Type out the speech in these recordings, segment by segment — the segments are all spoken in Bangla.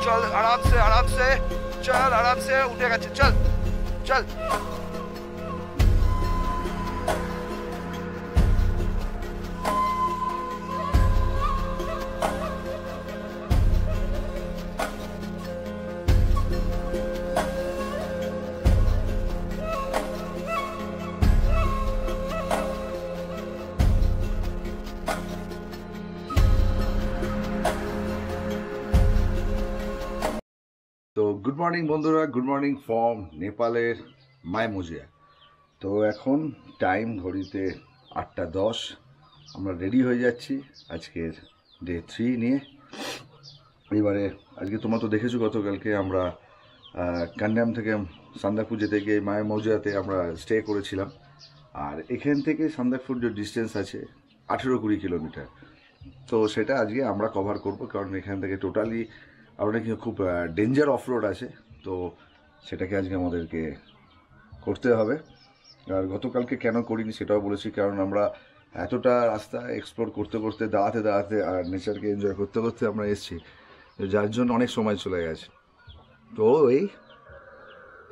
चल आराम से चल आराम से उठेगा चल चल তো গুড মর্নিং বন্ধুরা, গুড মর্নিং ফ্রম নেপালের মাইমোজিয়া। তো এখন টাইম ঘড়িতে 8:10। আমরা রেডি হয়ে যাচ্ছি আজকের ডে 3 নিয়ে। এবারে আজকে তোমরা তো দেখেছো গতকালকে আমরা কান্যাম থেকে সান্দাকফু যেতে গিয়ে মাইমোজিয়াতে আমরা স্টে করেছিলাম। আর এখান থেকে সান্দাকফুর যে ডিস্টেন্স আছে 18-20 কিলোমিটার। তো সেটা আজকে আমরা কভার করব, কারণ এখান থেকে টোটালি আর অনেক খুব ডেঞ্জার অফ রোড আছে। তো সেটাকে আজকে আমাদেরকে করতে হবে। আর গতকালকে কেন করিনি সেটাও বলেছি, কারণ আমরা এতটা রাস্তা এক্সপ্লোর করতে করতে দাঁড়াতে আর নেচারকে এনজয় করতে করতে আমরা এসেছি, যার জন্য অনেক সময় চলে গেছে। তো এই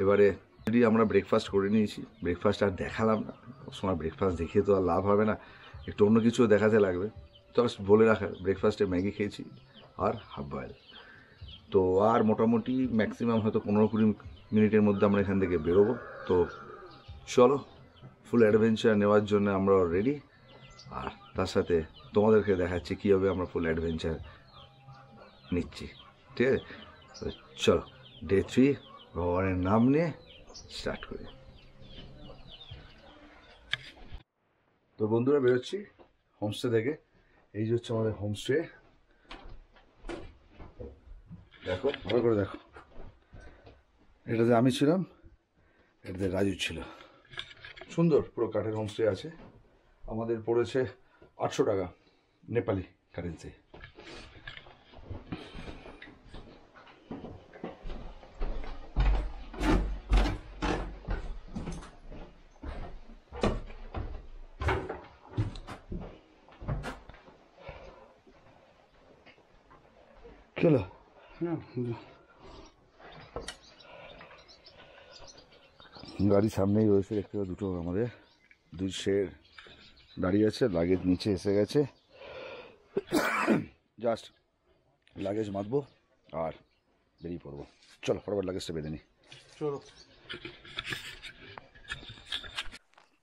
এবারে যদি আমরা ব্রেকফাস্ট করে নিয়েছি, ব্রেকফাস্ট আর দেখালাম না, সময় ব্রেকফাস্ট দেখিয়ে তো আর লাভ হবে না, একটু অন্য কিছুও দেখাতে লাগবে। তো বলে রাখার ব্রেকফাস্টে ম্যাগি খেয়েছি আর হাফ বয়েল। তো আর মোটামুটি ম্যাক্সিমাম হয়তো 15-20 মিনিটের মধ্যে আমরা এখান থেকে বেরোবো। তো চলো, ফুল অ্যাডভেঞ্চার নেওয়ার জন্য আমরা রেডি। আর তার সাথে তোমাদেরকে দেখাচ্ছি কীভাবে আমরা ফুল অ্যাডভেঞ্চার নিচ্ছি, ঠিক আছে? তো চলো, ডে 3 ভগবানের নাম নিয়ে স্টার্ট করি। তো বন্ধুরা বেরোচ্ছি হোমস্টে থেকে। এই যে হচ্ছে আমাদের হোমস্টে, দেখো ভালো করে দেখো। এটাতে আমি ছিলাম, এটাতে রাজু ছিল। সুন্দর পুরো কাঠের হোমস্টে আছে। আমাদের পড়েছে 800 টাকা নেপালি কারেন্সি। চলো গাড়ি সামনেই রয়েছে, দেখতে পাবো দুটো আমাদের দুই শের দাঁড়িয়ে আছে। লাগেজ নিচে এসে গেছে, জাস্ট লাগেজ মাতবো আর বেরিয়ে পড়বো। চলো ফটাফট লাগেজটা বেঁধে নিই, চলো।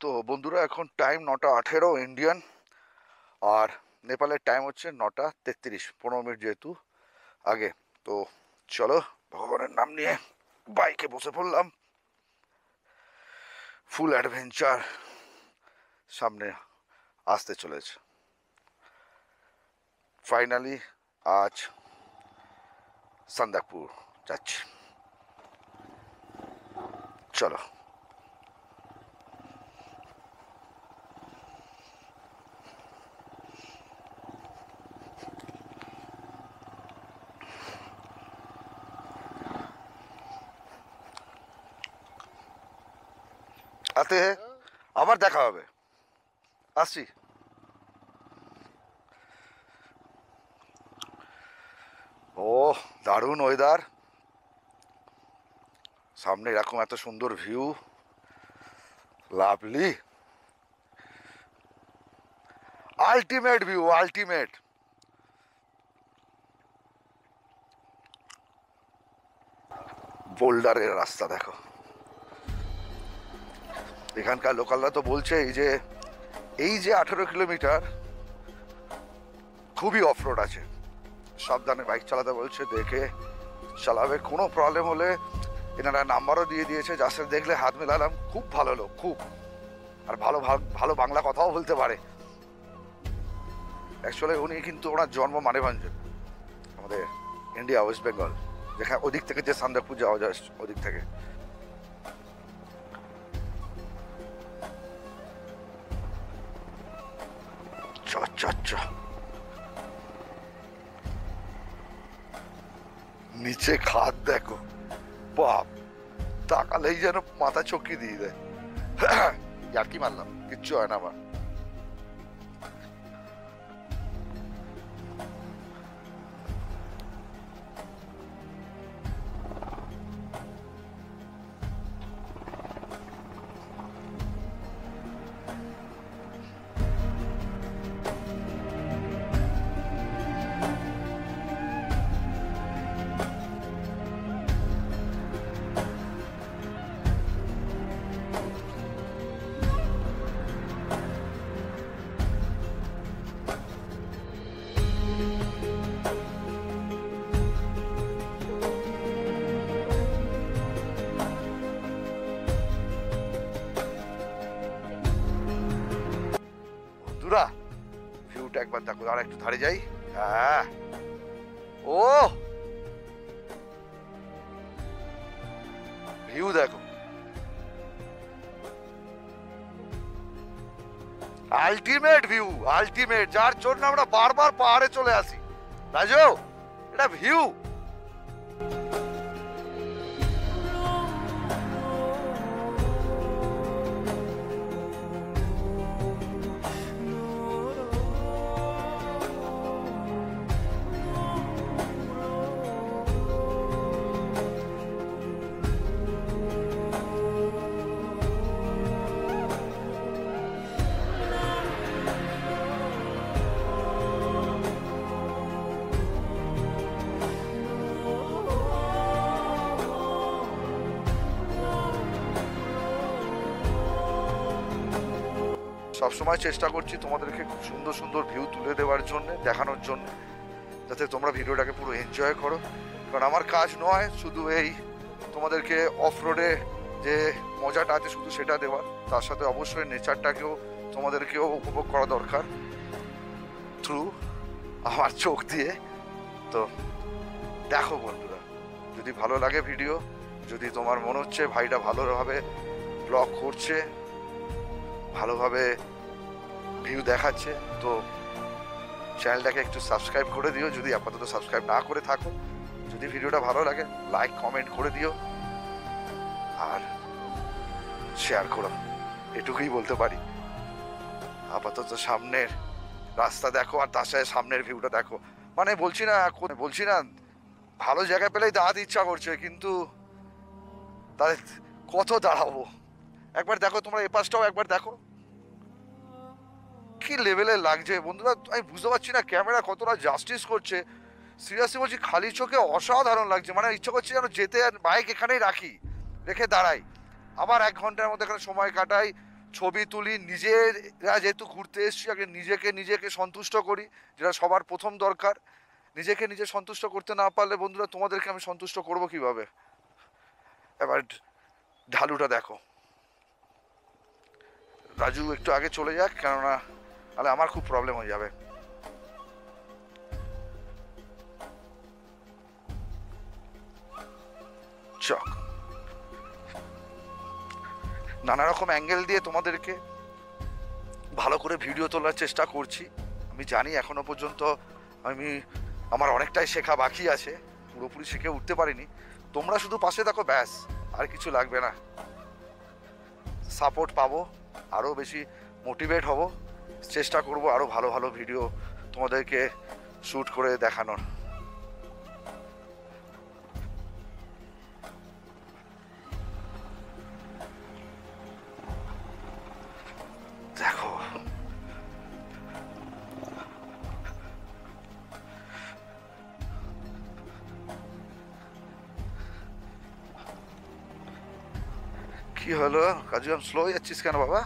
তো বন্ধুরা এখন টাইম 9:18 ইন্ডিয়ান, আর নেপালের টাইম হচ্ছে 9:33, 15 মিনিট যেহেতু আগে। তো চলো ভগবানের নাম নিয়ে বাইকে বসে পড়লাম। ফুল অ্যাডভেঞ্চার সামনে আসতে চলেছে। ফাইনালি আজ সান্দাকফু যাচ্ছি, চলো। আতে আবার দেখা হবে, আসছি। ও দারুণ ওয়েদার, সামনে এরকম এত সুন্দর view, lovely, ultimate view, ultimate. বোল্ডারের রাস্তা দেখো। এখানকার লোকালরা তো বলছে এই যে 18 কিলোমিটার খুবই অফ রোড আছে, সাবধানে বাইক চালাতে বলছে, দেখে চালাবে। কোনো প্রবলেম হলে এনারা নাম্বারও দিয়ে দিয়েছে, যার সাথে দেখলে হাত মেলালাম। খুব ভালো লোক, খুব, আর ভালো বাংলা কথাও বলতে পারে। অ্যাকচুয়ালি উনি কিন্তু ওনার জন্ম মানেভঞ্জন, আমাদের ইন্ডিয়া ওয়েস্ট বেঙ্গল, যেখানে ওদিক থেকে যে সান্দাকফু যাওয়া যায় ওদিক থেকে। নিচে খাদ দেখো, বাপ, তাকালেই যেন মাথা চকিয়ে দিয়ে দেয়। আর কি মারলাম, কিচ্ছু হয় না আমার। একবার দেখো, আর একটু ধারে যাই। হ্যাঁ, ও ভিউ দেখো, আলটিমেট ভিউ, আলটিমেট, যার জন্য আমরা বারবার পাহাড়ে চলে আসি। রাজু, এটা ভিউ। সবসময় চেষ্টা করছি তোমাদেরকে খুব সুন্দর সুন্দর ভিউ তুলে দেওয়ার জন্য, দেখানোর জন্য, যাতে তোমরা ভিডিওটাকে পুরো এনজয় করো। কারণ আমার কাজ নয় শুধু এই তোমাদেরকে অফ রোডে যে মজাটা আছে শুধু সেটা দেওয়ার, তার সাথে অবশ্যই নেচারটাকেও তোমাদেরকেও উপভোগ করা দরকার থ্রু আমার চোখ দিয়ে। তো দেখো বন্ধুরা, যদি ভালো লাগে ভিডিও, যদি তোমার মনে হচ্ছে ভাইটা ভালোভাবে ব্লগ করছে, ভালোভাবে ভিউ দেখাচ্ছে, তো চ্যানেলটাকে একটু সাবস্ক্রাইব করে দিও যদি আপাতত সাবস্ক্রাইব না করে থাকো। যদি ভিডিওটা ভালো লাগে লাইক কমেন্ট করে দিও আর শেয়ার করো, এটুকুই বলতে পারি। আপাতত সামনের রাস্তা দেখো আর তার সাথে সামনের ভিউটা দেখো। মানে বলছি না ভালো জায়গা পেলেই দাঁড়াতে ইচ্ছা করছে, কিন্তু তাহলে কত দাঁড়াবো? একবার দেখো তোমরা, এ পাশটাও একবার দেখো, কি লেভেলের লাগছে বন্ধুরা। আমি বুঝতে পারছি না ক্যামেরা কতটা জাস্টিস করছে। সিরিয়াসলি বলছি, খালি চোখে অসাধারণ লাগছে। মানে ইচ্ছা করছে যেন যেতে আর বাইক এখানেই রেখে দাঁড়াই, আবার 1 ঘন্টার মধ্যে এখানে সময় কাটাই, ছবি তুলি। নিজেরা যেহেতু ঘুরতে এসছি, আগে নিজেকে সন্তুষ্ট করি, যেটা সবার প্রথম দরকার। নিজে সন্তুষ্ট করতে না পারলে বন্ধুরা তোমাদেরকে আমি সন্তুষ্ট করব কিভাবে? এবার ঢালুটা দেখো। রাজু একটু আগে চলে যাক, কেননা তাহলে আমার খুব প্রবলেম হয়ে যাবে। চক নানা রকম অ্যাঙ্গেল দিয়ে তোমাদেরকে ভালো করে ভিডিও তোলার চেষ্টা করছি। আমি জানি এখনো পর্যন্ত আমার অনেকটাই শেখা বাকি আছে, পুরোপুরি শিখে উঠতে পারিনি। তোমরা শুধু পাশে থাকো, ব্যাস, আর কিছু লাগবে না। সাপোর্ট পাবো, আরও বেশি মোটিভেট হব, চেষ্টা করব আরও ভালো ভালো ভিডিও তোমাদেরকে শ্যুট করে দেখানোর। দেখো কি হলো কাজু, আমি স্লো যাচ্ছিস কেন বাবা?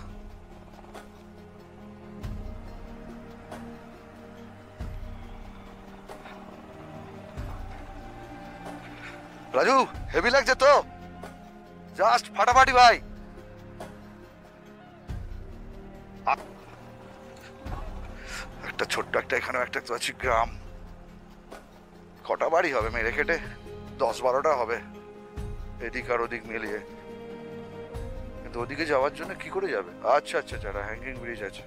রাজু হেভি লাগছে তো, জাস্ট ফাটাফাটি ভাই। একটা ছোট্ট একটা এখানে একটা তো আছে গ্রাম। কটা বাড়ি হবে মেরে কেটে? 10-12টা হবে এদিক আর ওদিক মিলিয়ে। কিন্তু ওদিকে যাওয়ার জন্য কি করে যাবে? আচ্ছা আচ্ছা আচ্ছা, হ্যাঙ্গিং ব্রিজ আছে।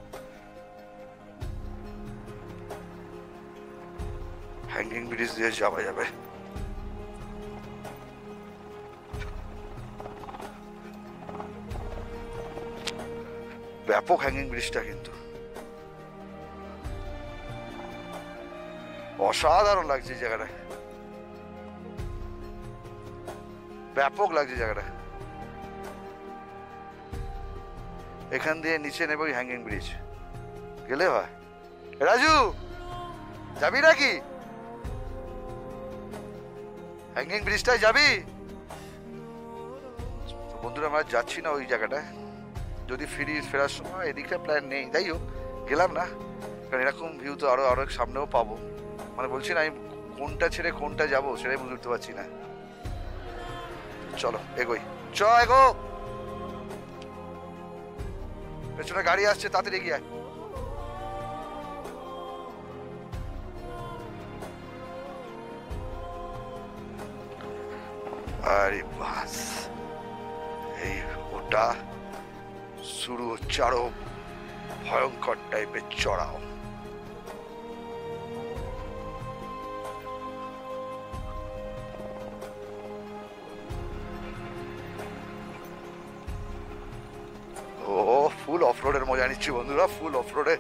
হ্যাঙ্গিং ব্রিজ দিয়ে যাওয়া যাবে। ব্যাপক হ্যাঙ্গিং ব্রিজটা, কিন্তু অসাধারণ লাগছে জায়গাটা, ব্যাপক লাগছে জায়গাটা। এখান দিয়ে নিচে নেবে ওই হ্যাঙ্গিং ব্রিজ গেলে হয়। রাজু যাবি নাকি হ্যাঙ্গিং ব্রিজটায় যাবি? বন্ধুরা আমরা যাচ্ছি না ওই জায়গাটায়, যদি ফেরার সময় এদিকে প্ল্যান নেই, যাই হোক গেলাম না, কারণ এরকম ভিউ তো আরো সামনেও পাবো। মানে বলছি না, আমি কোনটা ছেড়ে কোনটা যাবো সেটাই বুঝে উঠতে পারছি না। চলো এগোই, এগো, পেছনে গাড়ি আসছে, তাড়াতাড়ি এগিয়ে আয়। আরে বাস, এই ওটা শুরু হচ্ছে আরো ভয়ঙ্কর টাইপের চড়াও। ও ফুল অফ রোডের মজা নিচ্ছি বন্ধুরা, ফুল অফ রোডে।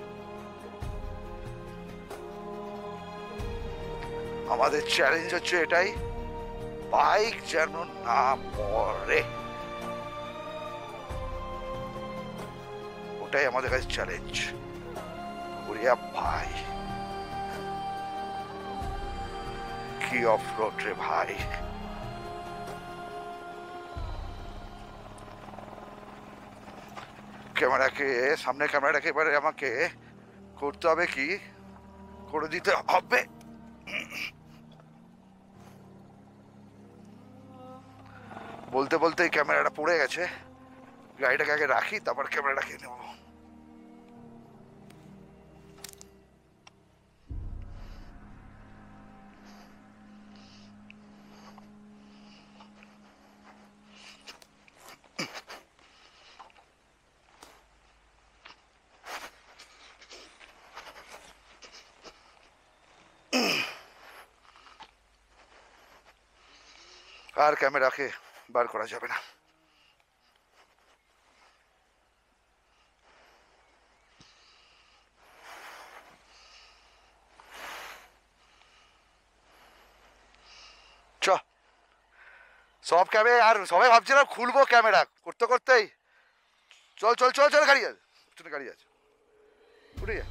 আমাদের চ্যালেঞ্জ হচ্ছে এটাই, বাইক যেন না পড়ে, ওটাই আমাদের কাছে চ্যালেঞ্জ। ওরিয়া ভাই, কি অফ রোড রে ভাই। ক্যামেরাকে, সামনে ক্যামেরাটাকে এবারে আমাকে করতে হবে কি, করে দিতে হবে। বলতে বলতেই ক্যামেরাটা পড়ে গেছে, গাড়িটাকে আগে রাখি তারপর ক্যামেরাটাকে নেব। আর ক্যামেরাকে বার করা যাবে না। চ সব ক্যামেরা, আর সবাই ভাবছিলাম খুলবো ক্যামেরা করতে করতেই, চল চল চল চল, গাড়ি আছে, পিছনে গাড়ি আছে, উঠে যা।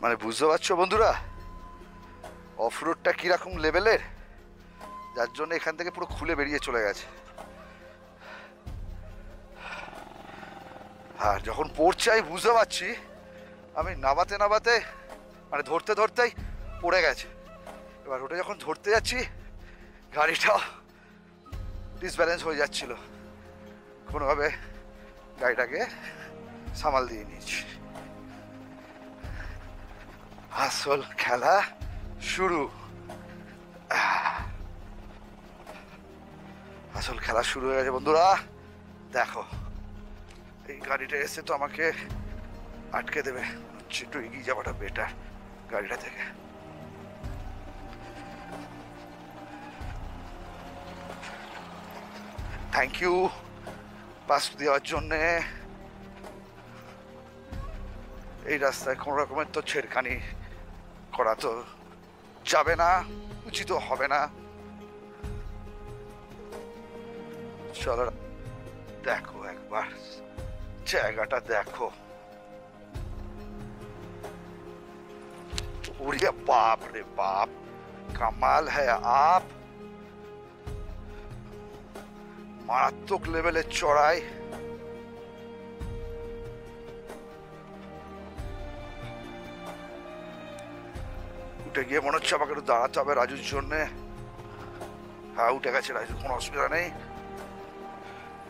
মানে বুঝতে পারছো বন্ধুরা অফ রোডটা কিরকম লেভেলের, যার জন্য এখান থেকে পুরো খুলে বেরিয়ে চলে গেছে। আর যখন পড়ছে আমি বুঝতে পারছি, আমি নামাতে নামাতে মানে ধরতে ধরতেই পড়ে গেছে। এবার ওটা যখন ধরতে যাচ্ছি গাড়িটা ডিসব্যালেন্স হয়ে যাচ্ছিল, কোনোভাবে গাড়িটাকে সামাল দিয়ে নিয়েছি। আসল খেলা শুরু, আসল খেলা শুরু হয়ে গেছে বন্ধুরা। দেখো এই গাড়িটা এসে তো আমাকে আটকে দেবে, একটু এগিয়ে যাওয়াটা বেটার গাড়িটা থেকে। থ্যাংক ইউ পাস দেওয়ার জন্যে। এই রাস্তায় কোনো রকমের তো ছেড়খানি করা তো যাবে না, উচিত হবে না। চলো দেখো একবার জায়গাটা দেখো, ওরে বাপ রে বাপ, কামাল হ্যায় আপ, মারাত্মক লেভেলের চড়াই। উঠে গিয়ে মনে হচ্ছে আমাকে একটু দাঁড়াতে হবে রাজুর জন্যে। হ্যাঁ উঠে গেছে রাজু, কোনো অসুবিধা নেই।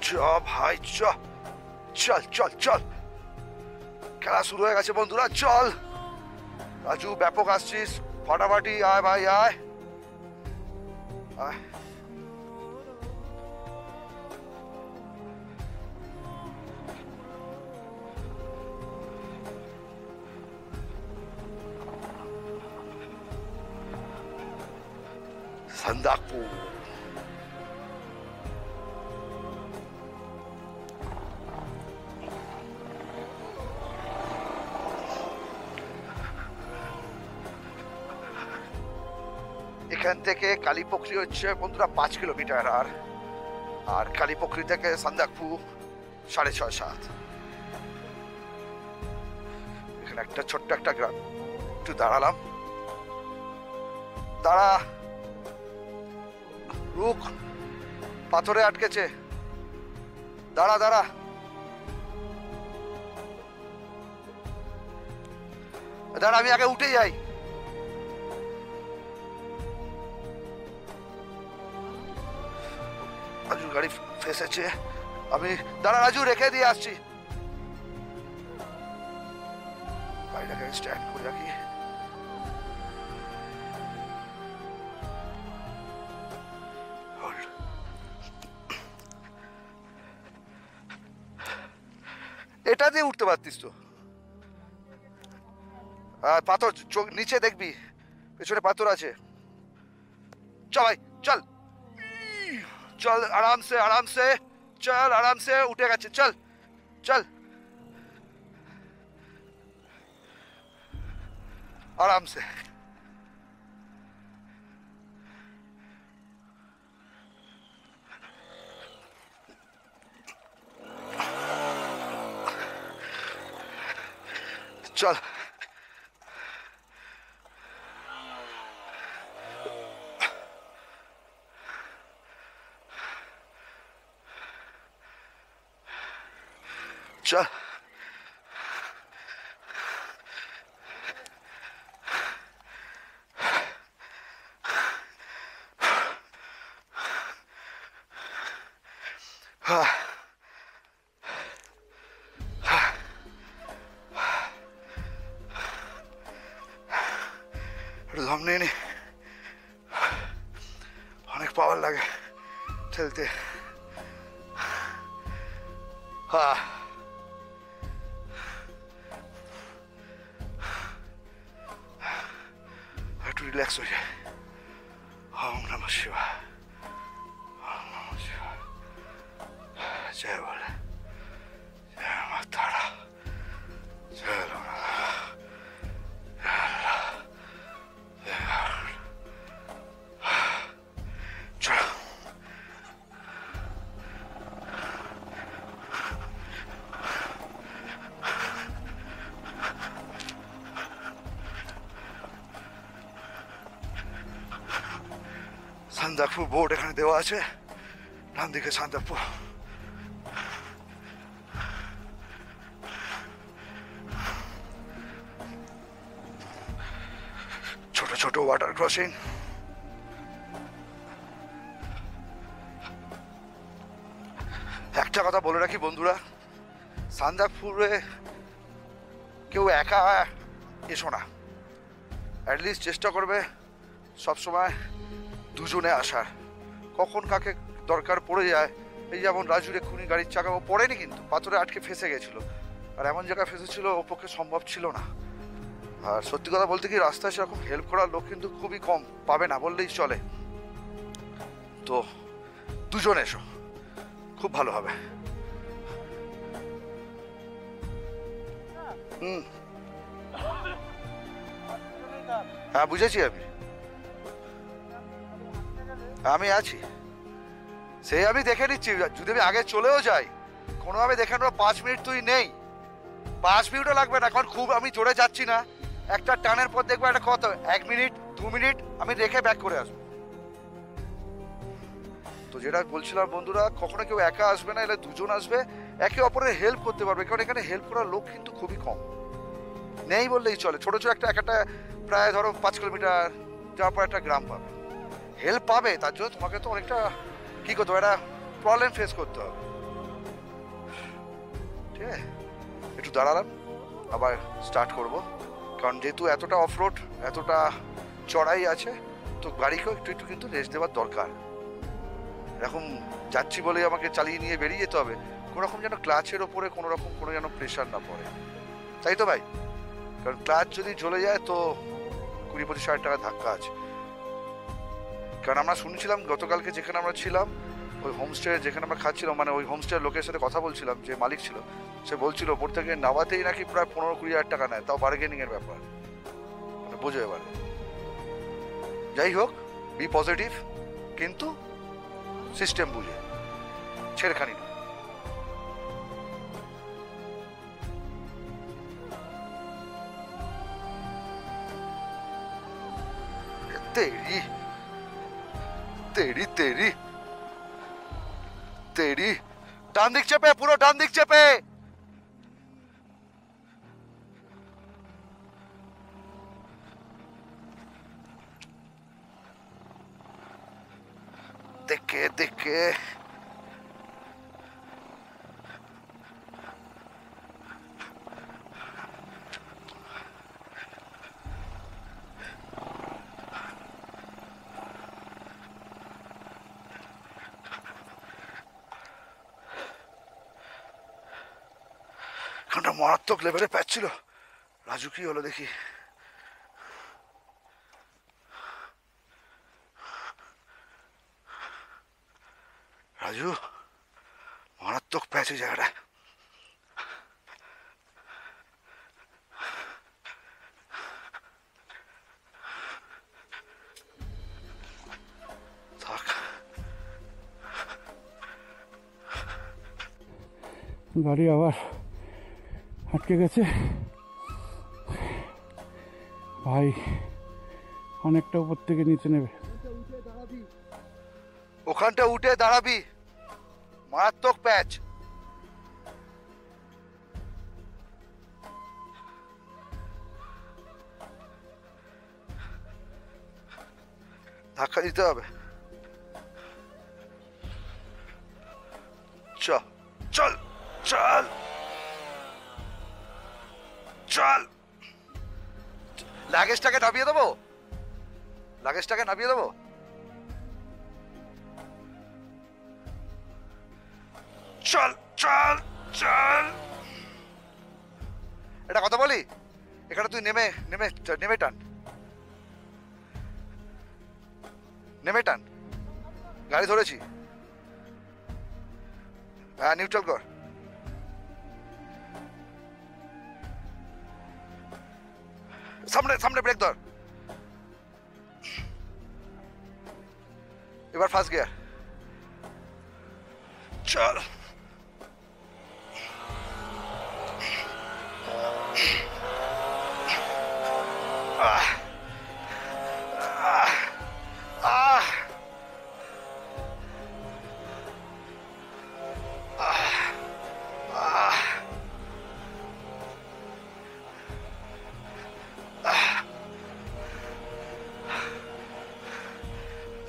চ ভাই চ, চল চল চল, খেলা শুরু হয়ে গেছে বন্ধুরা, চল। রাজু ব্যাপক আসছিস, ফাটাফাটি আয় ভাই আয় আয়। সান্দাকপুর, এখান থেকে কালীপোখরি হচ্ছে বন্ধুরা 5 কিলোমিটার, আর কালীপোখরি থেকে সান্দাকপু 6.5-7। এখানে একটা ছোট্ট একটা গ্রাম, একটু দাঁড়ালাম, দাঁড়া, রুক, পাথরে আটকেছে, দাঁড়া দাঁড়া। দাঁড়া আমি আগে উঠে যাই, গাড়ি ফেসেছে। আমি দাঁড়া রাজু, রেখে দিয়ে আসছি। গাড়িটাকে স্ট্যান্ড করে রাখি। এটা দিয়ে উঠতে পারতিস তো। পাথর চোখ নিচে দেখবি, পেছনে পাথর আছে। চল ভাই চল, চল आराम से आराम से, चल आराम से, उठे गए, चल चल आराम से। चल चल हाँ দম নিয়ে নি, অনেক পাওয়ার লাগে ঠেলতে। হ্যাঁ একটু রিল্যাক্স হয়ে যায়। ওম নমঃ শিবায়, ওম নমঃ শিবায়, জয় বলে, জয় মা তারা, জয় লোকনাথ, জয় আল্লাহ, জয় গৌর। চলো সান্দাকফু বোর্ড এখানে দেওয়া আছে, ডান দিকে সান্দাকফু। ছোট ছোট ওয়াটার ক্রসিং। একটা কথা বলে রাখি বন্ধুরা, সান্দাকফুরে কেউ একা এসো না, অ্যাটলিস্ট চেষ্টা করবে সবসময় দুজনে আসার। কখন কাকে দরকার পড়ে যায়, এই যেমন রাজুর এক্ষুনি গাড়ির চাকা, ও পড়েনি কিন্তু পাথরে আটকে ফেসে গেছিলো, আর এমন জায়গায় ফেসেছিল ওর পক্ষে সম্ভব ছিল না। আর সত্যি কথা বলতে কি, রাস্তায় সেরকম হেল্প করার লোক কিন্তু খুবই কম, পাবে না বললেই চলে। তো দুজন এসো, খুব ভালো হবে। হ্যাঁ বুঝেছি, আমি আছি, সেই আমি দেখে নিচ্ছি। যদি আমি আগে চলেও যাই কোনোভাবে দেখে নেবো। 5 মিনিট তুই নেই, 5 মিনিটও লাগবে না, কারণ খুব আমি জোরে যাচ্ছি না। একটা টানের পর দেখবো একটা কত 1 মিনিট 2 মিনিট আমি রেখে ব্যাক করে আসবো। তো যেটা বলছিলাম বন্ধুরা, কখনো কেউ একা আসবে না, এলে দুজন আসবে, একে অপরের হেল্প করতে পারবে, কারণ এখানে হেল্প করার লোক কিন্তু খুবই কম, নেই বললেই চলে। ছোট ছোট একটা প্রায় ধরো 5 কিলোমিটার যাওয়ার পর একটা গ্রাম পাবে, হেল্প পাবে। তার জন্য তোমাকে তো অনেকটা কি করতে হবে, একটা প্রবলেম ফেস করতে হবে। ঠিক আছে, একটু দাঁড়ালাম, আবার স্টার্ট করব, কারণ যেহেতু এতটা অফরোড, এতটা চড়াই আছে, তো গাড়িকেও একটু একটু কিন্তু রেস্ট দেওয়ার দরকার। এরকম যাচ্ছি বলে আমাকে চালিয়ে নিয়ে বেরিয়ে যেতে হবে, কোনোরকম যেন ক্লাচের ওপরে কোনোরকম কোনো যেন প্রেশার না পড়ে, তাই তো ভাই? কারণ ক্লাচ যদি জ্বলে যায় তো 20-25 হাজার টাকা ধাক্কা আছে। কারণ আমরা শুনছিলাম গতকালকে যেখানে আমরা ছিলাম, ওই হোমস্টে যেখানে আমরা খাচ্ছিলাম, মানে ওই হোমস্টের লোকের সাথে কথা বলছিলাম, যে মালিক ছিল, সে বলছিল ওপর থেকে নামাতেই নাকি প্রায় 15-20 হাজার টাকা নেয়, তাও বার্গেনিংয়ের ব্যাপার, মানে বোঝো এবারে। যাই হোক, বি পজিটিভ, কিন্তু সিস্টেম বুঝে, ছেড়খানি না। তেরি তেরি তেরি তেরি, ডান দিক চেপে, পুরো ডান দিক চেপে। দেখে দেখে এখানটা মারাত্মক লেভেলে প্যাচ ছিল। রাজু কি হলো দেখি। রাজু মারাত্মক প্যাচ এই জায়গাটায়। থাক, গাড়ি আবার আটকে গেছে ভাই, অনেকটা উপর থেকে নিচে নেবে। ওখানটা উঠে দাঁড়াবি, মারাত্মক প্যাচ। ধাক্কা দিতে হবে। চল চল চল চল। লাগেজটাকে নামিয়ে দেবো, লাগেজটাকে নামিয়ে দেবো। চল চল চল। এটা কথা বলি, এখানে তুই নেমে নেমে নেমে টান, নেমে টান। গাড়ি ধরেছি, হ্যাঁ নিউট্রাল কর। সামনে সামনে ব্রেক ধর। এবার ফার্স্ট গিয়ার। চল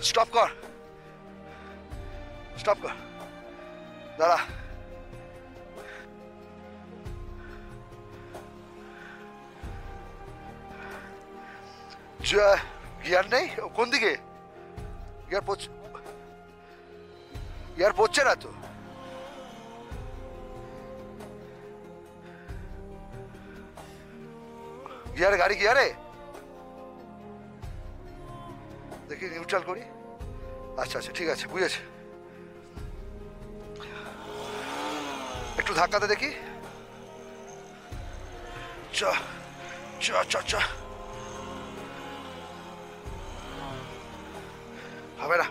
স্টপ কর, স্টপ কর, দাঁড়া। গিয়ার নেই কোন দিকে? গিয়ার পড়ছে না তো। গিয়ারে, গাড়ি গিয়ারে দেখি, নিউট্রাল করি। আচ্ছা আচ্ছা ঠিক আছে, বুঝেছি। একটু ধাক্কাতে দেখি। চ চ চ চ। হবে না,